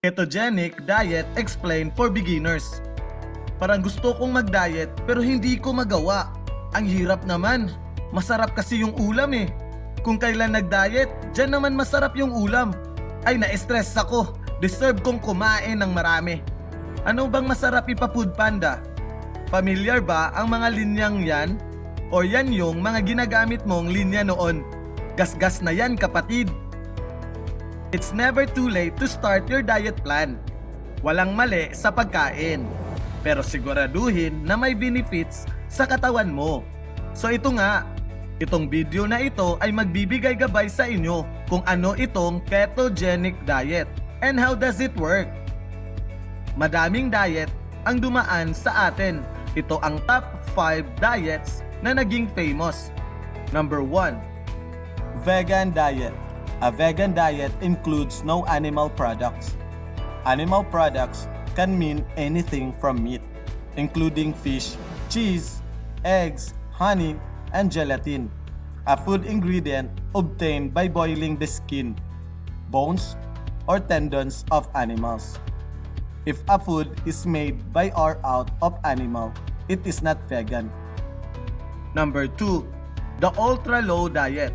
Ketogenic Diet Explained for Beginners. Parang gusto kong mag-diet pero hindi ko magawa. Ang hirap naman. Masarap kasi yung ulam eh. Kung kailan nag-diet, dyan naman masarap yung ulam. Ay, na-stress ako. Deserve kong kumain ng marami. Ano bang masarap ipa-food panda? Familiar ba ang mga linyang yan? O yan yung mga ginagamit mong linya noon? Gasgas na yan, kapatid. It's never too late to start your diet plan. Walang mali sa pagkain. Pero siguraduhin na may benefits sa katawan mo. So ito nga, itong video na ito ay magbibigay gabay sa inyo kung ano itong ketogenic diet and how does it work. Madaming diet ang dumaan sa atin. Ito ang top 5 diets na naging famous. Number 1, vegan diet. A vegan diet includes no animal products. Animal products can mean anything from meat, including fish, cheese, eggs, honey, and gelatin, a food ingredient obtained by boiling the skin, bones, or tendons of animals. If a food is made by or out of animal, it is not vegan. Number 2, the ultra-low diet.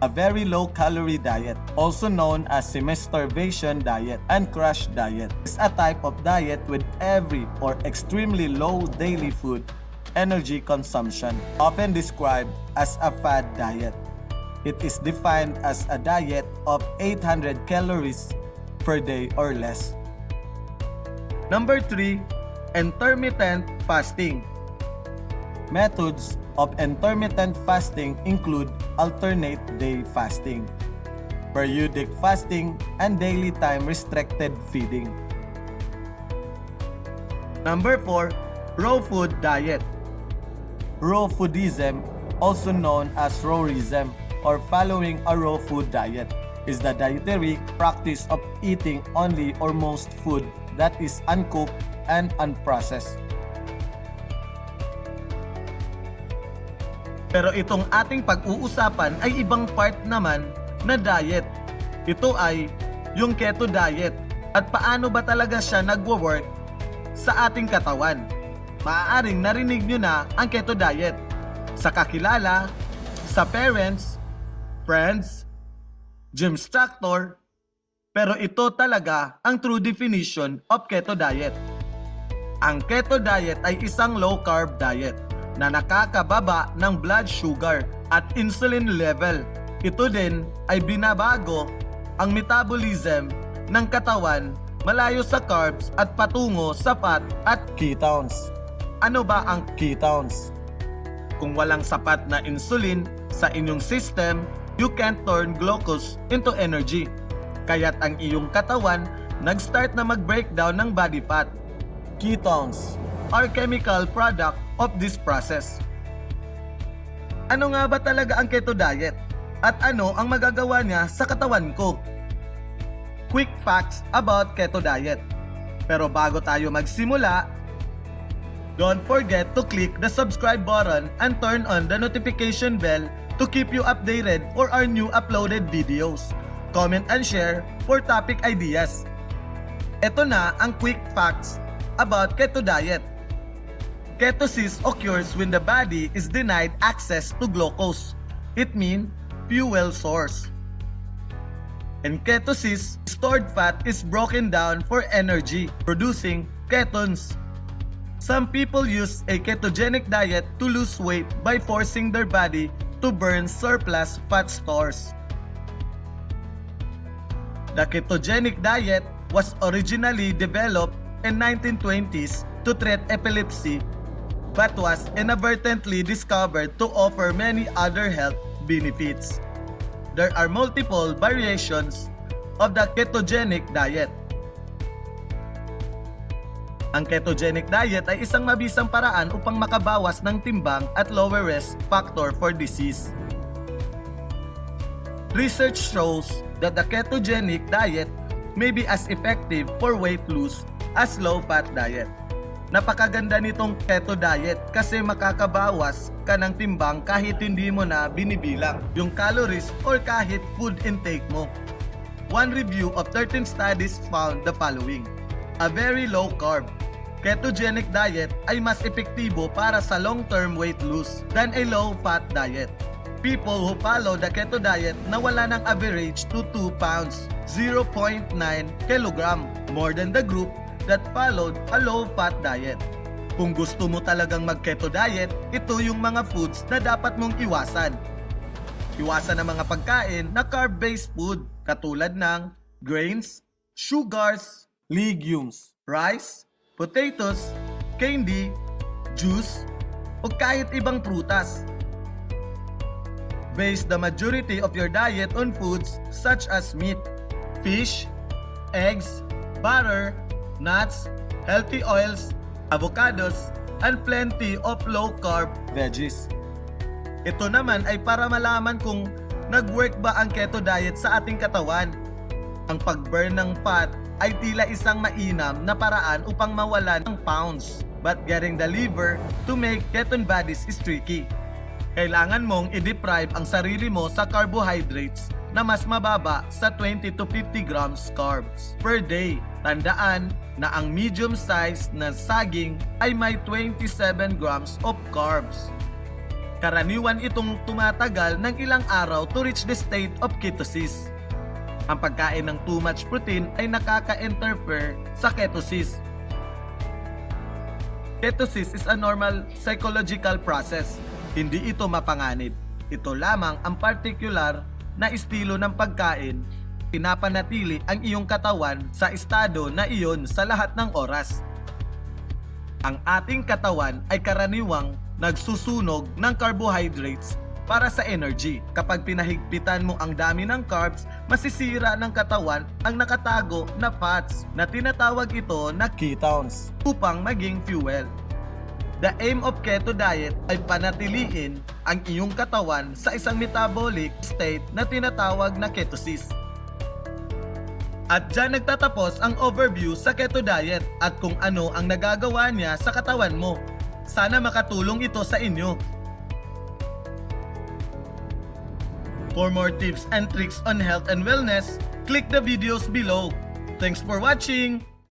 A very low-calorie diet, also known as semi-starvation diet and crash diet, is a type of diet with every or extremely low daily food energy consumption, often described as a fad diet. It is defined as a diet of 800 calories per day or less. Number 3, intermittent fasting. Methods of intermittent fasting include alternate day fasting, periodic fasting, and daily time restricted feeding. Number 4, raw food diet. Raw foodism, also known as rawism or following a raw food diet, is the dietary practice of eating only or most food that is uncooked and unprocessed. Pero itong ating pag-uusapan ay ibang part naman na diet. Ito ay yung keto diet at paano ba talaga siya nagwo-work sa ating katawan. Maaaring narinig nyo na ang keto diet sa kakilala, sa parents, friends, gym instructor, pero ito talaga ang true definition of keto diet. Ang keto diet ay isang low-carb diet na nakakababa ng blood sugar at insulin level. Ito din ay binabago ang metabolism ng katawan malayo sa carbs at patungo sa fat at ketones. Ano ba ang ketones? Kung walang sapat na insulin sa inyong system, you can't turn glucose into energy. Kaya't ang iyong katawan nag-start na mag-breakdown ng body fat. Ketones are chemical product of this process. Ano nga ba talaga ang keto diet? At ano ang magagawa niya sa katawan ko? Quick facts about keto diet. Pero bago tayo magsimula, don't forget to click the subscribe button and turn on the notification bell to keep you updated for our new uploaded videos. Comment and share for topic ideas. Ito na ang quick facts about keto diet. Ketosis occurs when the body is denied access to glucose. It means fuel source. In ketosis, stored fat is broken down for energy, producing ketones. Some people use a ketogenic diet to lose weight by forcing their body to burn surplus fat stores. The ketogenic diet was originally developed in 1920s to treat epilepsy, but was inadvertently discovered to offer many other health benefits. There are multiple variations of the ketogenic diet. Ang ketogenic diet ay isang mabisang paraan upang makabawas ng timbang at lower risk factor for disease. Research shows that the ketogenic diet may be as effective for weight loss as low-fat diet. Napakaganda nitong keto diet kasi makakabawas ka ng timbang kahit hindi mo na binibilang yung calories or kahit food intake mo. one review of 13 studies found the following. A very low carb, ketogenic diet ay mas epektibo para sa long-term weight loss than a low-fat diet. People who follow the keto diet nawala ng average to 2 pounds, 0.9 kg, more than the group that followed a low-fat diet. Kung gusto mo talagang mag-keto diet, ito yung mga foods na dapat mong iwasan. Iwasan ang mga pagkain na carb-based food katulad ng grains, sugars, legumes, rice, potatoes, candy, juice, o kahit ibang prutas. Base the majority of your diet on foods such as meat, fish, eggs, butter, nuts, healthy oils, avocados, and plenty of low-carb veggies. Ito naman ay para malaman kung nag-work ba ang keto diet sa ating katawan. Ang pag-burn ng fat ay tila isang mainam na paraan upang mawalan ng pounds, but getting the liver to make keton bodies is tricky. Kailangan mong i-deprive ang sarili mo sa carbohydrates na mas mababa sa 20 to 50 grams carbs per day. Tandaan na ang medium size na saging ay may 27 grams of carbs. Karaniwan itong tumatagal ng ilang araw to reach the state of ketosis. Ang pagkain ng too much protein ay nakaka-interfere sa ketosis. Ketosis is a normal psychological process. Hindi ito mapanganib. Ito lamang ang particular na estilo ng pagkain. Pinapanatili ang iyong katawan sa estado na iyon sa lahat ng oras. Ang ating katawan ay karaniwang nagsusunog ng carbohydrates para sa energy. Kapag pinahigpitan mo ang dami ng carbs, masisira ng katawan ang nakatago na fats na tinatawag ito na ketones upang maging fuel. The aim of keto diet ay panatiliin ang iyong katawan sa isang metabolic state na tinatawag na ketosis. At dyan nagtatapos ang overview sa keto diet at kung ano ang nagagawa niya sa katawan mo. Sana makatulong ito sa inyo. For more tips and tricks on health and wellness, click the videos below. Thanks for watching!